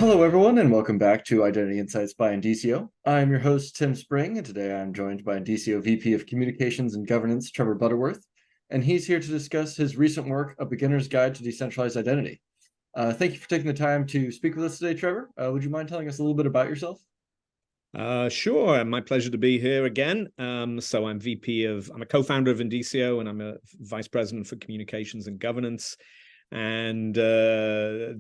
Hello, everyone, and welcome back to Identity Insights by Indicio. I'm your host, Tim Spring, and today I'm joined by Indicio VP of Communications and Governance, Trevor Butterworth, and he's here to discuss his recent work, A Beginner's Guide to Decentralized Identity. Thank you for taking the time to speak with us today, Trevor. Would you mind telling us a little bit about yourself? Sure. My pleasure to be here again. So I'm I'm a co-founder of Indicio, and I'm a vice president for communications and governance. And I've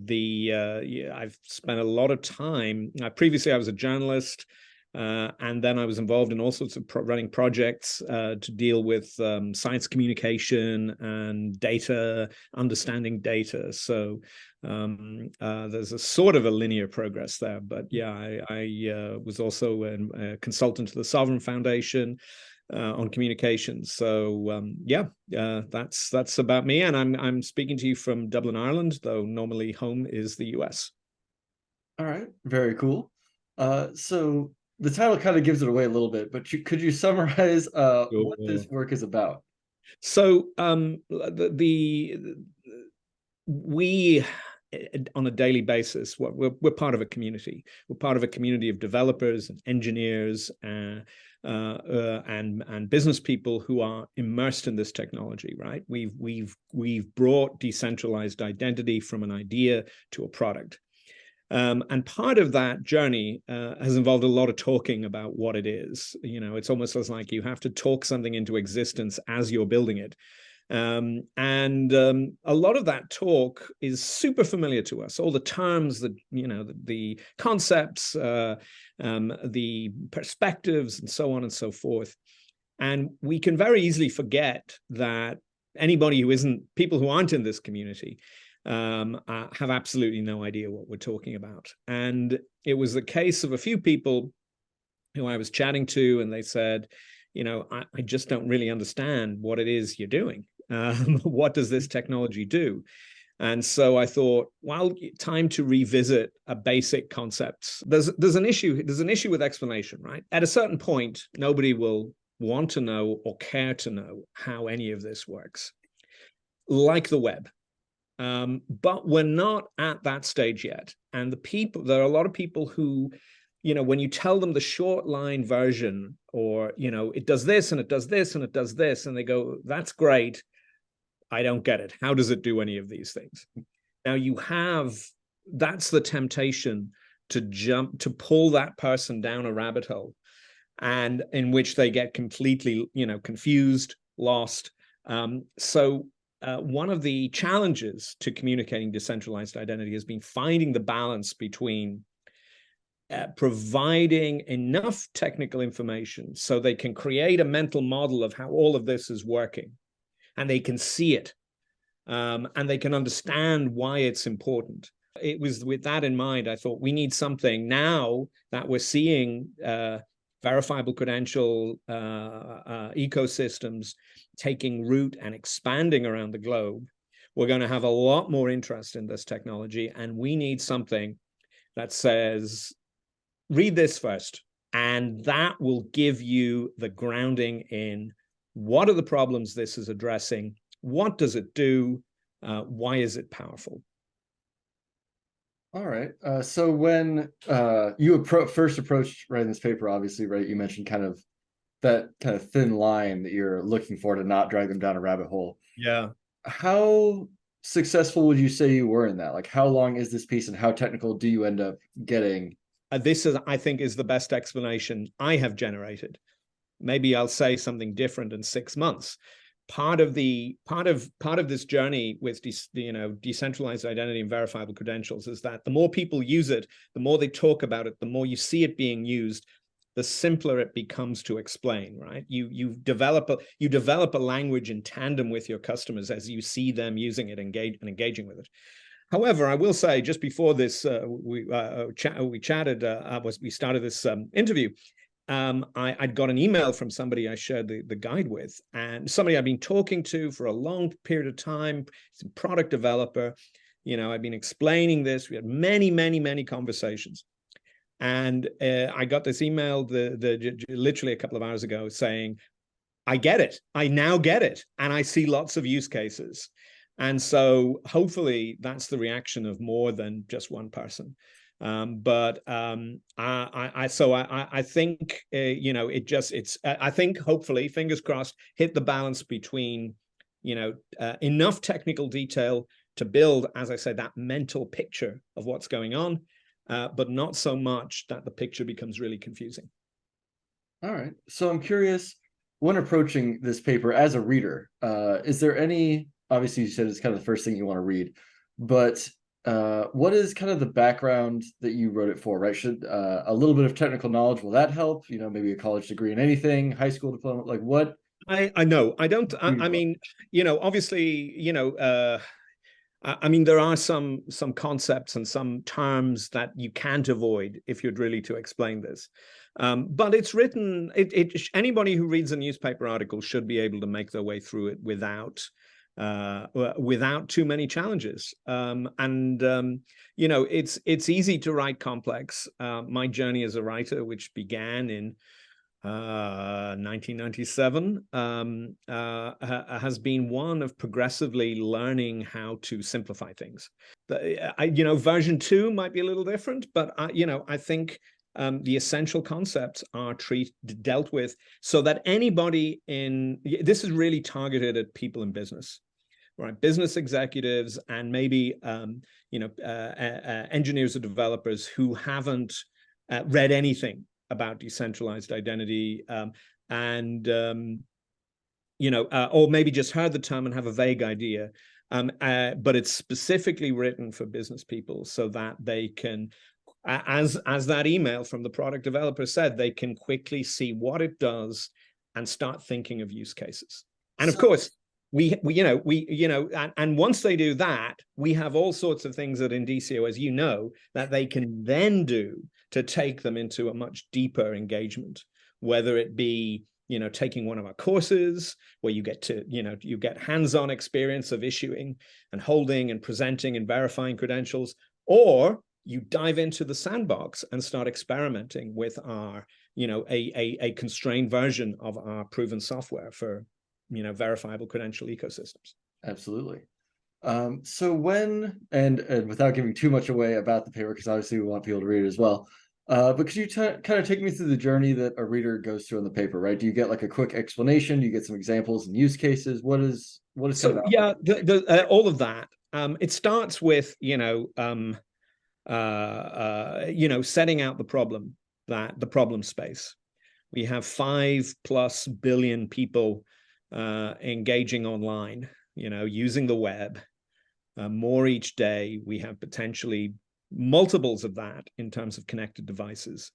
spent a lot of time. Previously, I was a journalist, and then I was involved in all sorts of running projects to deal with science communication and data, understanding data. So there's a sort of a linear progress there. But yeah, I was also a consultant to the Sovereign Foundation on communications. So that's about me. And I'm speaking to you from Dublin, Ireland, though normally home is the US. All right, very cool. So the title kind of gives it away a little bit, but could you summarize what this work is about? So we on a daily basis, we're part of a community. We're part of a community of developers and engineers and business people who are immersed in this technology. Right? We've brought decentralized identity from an idea to a product. And part of that journey has involved a lot of talking about what it is. You know, it's almost as like you have to talk something into existence as you're building it. A lot of that talk is super familiar to us. All the terms, the concepts, the perspectives, and so on and so forth. And we can very easily forget that people who aren't in this community have absolutely no idea what we're talking about. And it was the case of a few people who I was chatting to, and they said, you know, I just don't really understand what it is you're doing. What does this technology do? And so I thought, well, time to revisit a basic concepts. There's an issue with explanation, right? At a certain point, nobody will want to know or care to know how any of this works, like the web. But we're not at that stage yet. And there are a lot of people who, you know, when you tell them the short line version, or, you know, it does this and it does this and it does this, and they go, that's great. I don't get it. How does it do any of these things? Now that's the temptation to pull that person down a rabbit hole, and in which they get completely, you know, confused, lost. One of the challenges to communicating decentralized identity has been finding the balance between providing enough technical information so they can create a mental model of how all of this is working, and they can see it, and they can understand why it's important. It was with that in mind, I thought we need something now that we're seeing verifiable credential ecosystems taking root and expanding around the globe. We're going to have a lot more interest in this technology, and we need something that says, read this first, and that will give you the grounding in what are the problems this is addressing, what does it do, why is it powerful? All right. So when you first approached writing this paper, obviously, right, you mentioned kind of that kind of thin line that you're looking for to not drag them down a rabbit hole. Yeah. How successful would you say you were in that? Like, how long is this piece, and how technical do you end up getting? This I think, is the best explanation I have generated. Maybe I'll say something different in 6 months. Part of this journey with decentralized identity and verifiable credentials is that the more people use it, the more they talk about it, the more you see it being used, the simpler it becomes to explain. Right? You develop a language in tandem with your customers as you see them using it, engaging with it. However, I will say, just before this, we started this interview. I'd got an email from somebody I shared the guide with, and somebody I've been talking to for a long period of time. He's a product developer. You know, I've been explaining this. We had many, many, many conversations. And I got this email literally a couple of hours ago saying, I get it. I now get it. And I see lots of use cases. And so hopefully that's the reaction of more than just one person. I think I think hopefully, fingers crossed, hit the balance between enough technical detail to build, as I said, that mental picture of what's going on, but not so much that the picture becomes really confusing. All right. So I'm curious, when approaching this paper as a reader, is there any, obviously you said it's kind of the first thing you want to read, but what is kind of the background that you wrote it for, right? Should a little bit of technical knowledge, will that help? Maybe a college degree in anything, high school diploma, like what? I know. I don't, I mean, obviously, I mean, there are some concepts and some terms that you can't avoid if you're really to explain this. But it's written, anybody who reads a newspaper article should be able to make their way through it without too many challenges. It's easy to write complex. My journey as a writer, which began in 1997, has been one of progressively learning how to simplify things. Version 2 might be a little different, but I think the essential concepts are dealt with so that anybody this is really targeted at people in business, right? Business executives and maybe engineers or developers who haven't read anything about decentralized identity, or maybe just heard the term and have a vague idea. But it's specifically written for business people so that they can, as that email from the product developer said, they can quickly see what it does and start thinking of use cases. And of course, and once they do that, we have all sorts of things at Indicio, as you know, that they can then do to take them into a much deeper engagement, whether it be, taking one of our courses where you get to, you get hands-on experience of issuing and holding and presenting and verifying credentials, or you dive into the sandbox and start experimenting with our, a constrained version of our proven software for, verifiable credential ecosystems. Absolutely. So when, and without giving too much away about the paper, because obviously we want people to read it as well, but could you kind of take me through the journey that a reader goes through in the paper, right? Do you get like a quick explanation? Do you get some examples and use cases? What is so yeah, all of that. It starts with setting out the problem space. We have 5+ billion people engaging online, using the web, more each day. We have potentially multiples of that in terms of connected devices.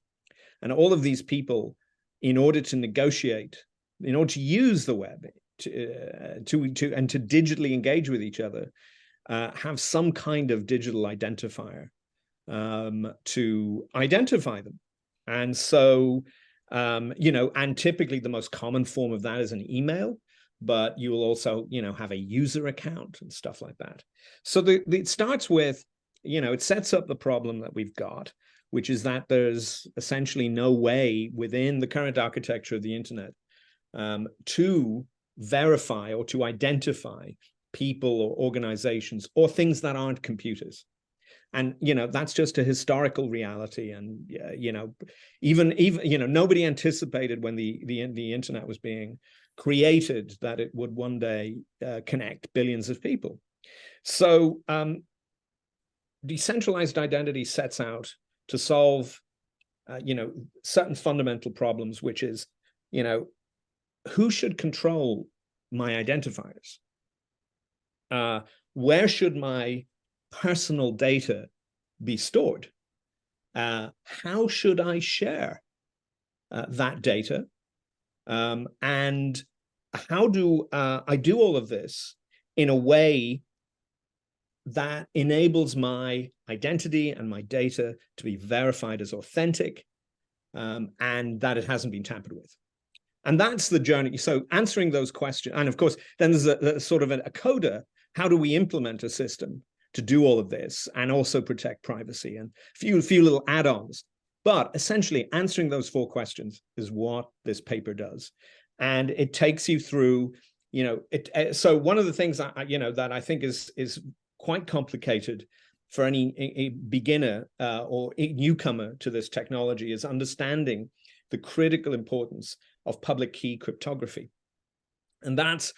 And all of these people, in order to negotiate, in order to use the web and to digitally engage with each other, have some kind of digital identifier to identify them. And so, and typically the most common form of that is an email, but you will also, have a user account and stuff like that. So it starts with, it sets up the problem that we've got, which is that there's essentially no way within the current architecture of the internet to verify or to identify people or organizations or things that aren't computers. And that's just a historical reality. And even nobody anticipated when the internet was being created that it would one day connect billions of people. So decentralized identity sets out to solve certain fundamental problems, which is who should control my identifiers? Where should my personal data be stored? How should I share that data? And how do I do all of this in a way that enables my identity and my data to be verified as authentic, and that it hasn't been tampered with? And that's the journey. So answering those questions, and of course, then there's a sort of a coda. How do we implement a system to do all of this and also protect privacy, and a few little add-ons? But essentially, answering those 4 questions is what this paper does, and it takes you through. So one of the things that I think is quite complicated for a beginner or a newcomer to this technology is understanding the critical importance of public key cryptography. And that's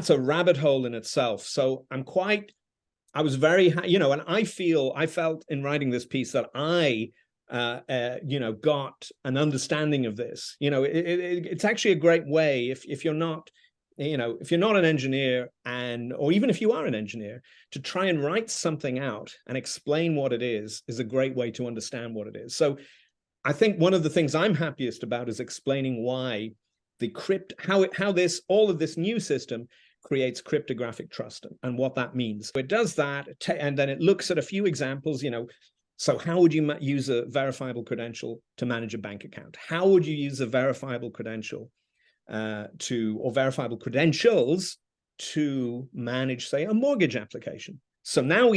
a rabbit hole in itself. So I was very, and I felt in writing this piece that I, got an understanding of this. It's actually a great way if you're not, if you're not an engineer or even if you are an engineer, to try and write something out and explain what it is a great way to understand what it is. So I think one of the things I'm happiest about is explaining why all of this new system creates cryptographic trust and what that means. So it does that, and then it looks at a few examples, so how would you use a verifiable credential to manage a bank account? How would you use a verifiable credential or verifiable credentials to manage, say, a mortgage application? So now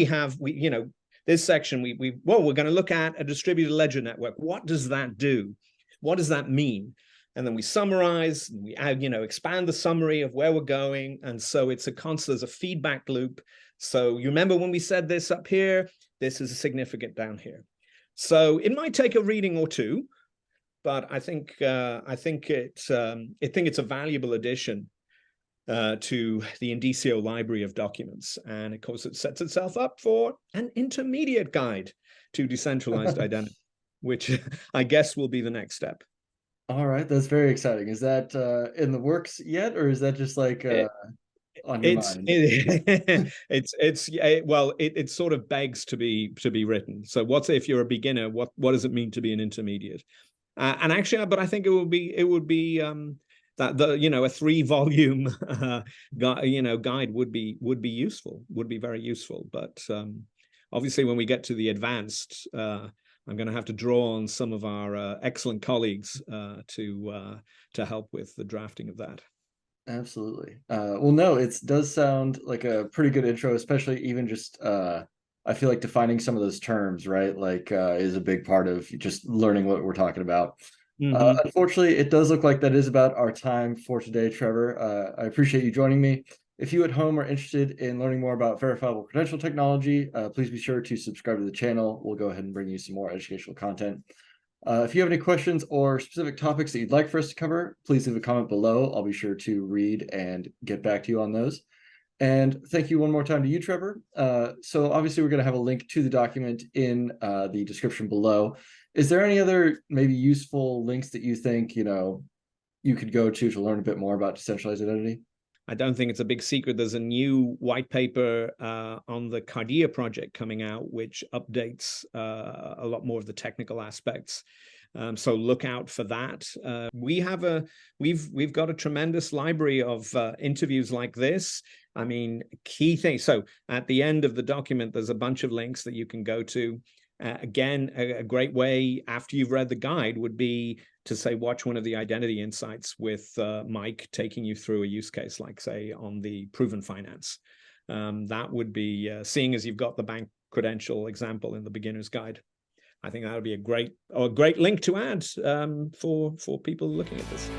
this section, we're going to look at a distributed ledger network. What does that do? What does that mean? And then we summarize, and we add, expand the summary of where we're going. And so it's there's a feedback loop. So you remember when we said this up here, this is significant down here. So it might take a reading or two, but I think it's a valuable addition to the Indicio library of documents. And of course, it sets itself up for an intermediate guide to decentralized identity, which I guess will be the next step. All right, that's very exciting. Is that in the works yet, or is that just like on your mind? It sort of begs to be written. So if you're a beginner, what does it mean to be an intermediate? And actually, but I think it would be that a 3-volume guide would be useful, would be very useful. But obviously, when we get to the advanced, I'm going to have to draw on some of our excellent colleagues to help with the drafting of that. Absolutely. Well, no, it does sound like a pretty good intro, especially even just I feel like defining some of those terms, right? Like is a big part of just learning what we're talking about. Mm-hmm. Unfortunately, it does look like that is about our time for today, Trevor. I appreciate you joining me. If you at home are interested in learning more about verifiable credential technology, please be sure to subscribe to the channel. We'll go ahead and bring you some more educational content. If you have any questions or specific topics that you'd like for us to cover, please leave a comment below. I'll be sure to read and get back to you on those. And thank you one more time to you, Trevor. So obviously we're going to have a link to the document in the description below. Is there any other maybe useful links that you think, you could go to learn a bit more about decentralized identity? I don't think it's a big secret. There's a new white paper on the Cardia project coming out, which updates a lot more of the technical aspects. So look out for that. We've got a tremendous library of interviews like this. I mean, key things. So at the end of the document, there's a bunch of links that you can go to. Again, a great way after you've read the guide would be to say, watch one of the identity insights with Mike taking you through a use case, like say on the proven finance. That would be, seeing as you've got the bank credential example in the beginner's guide. I think that would be a great link to add for people looking at this.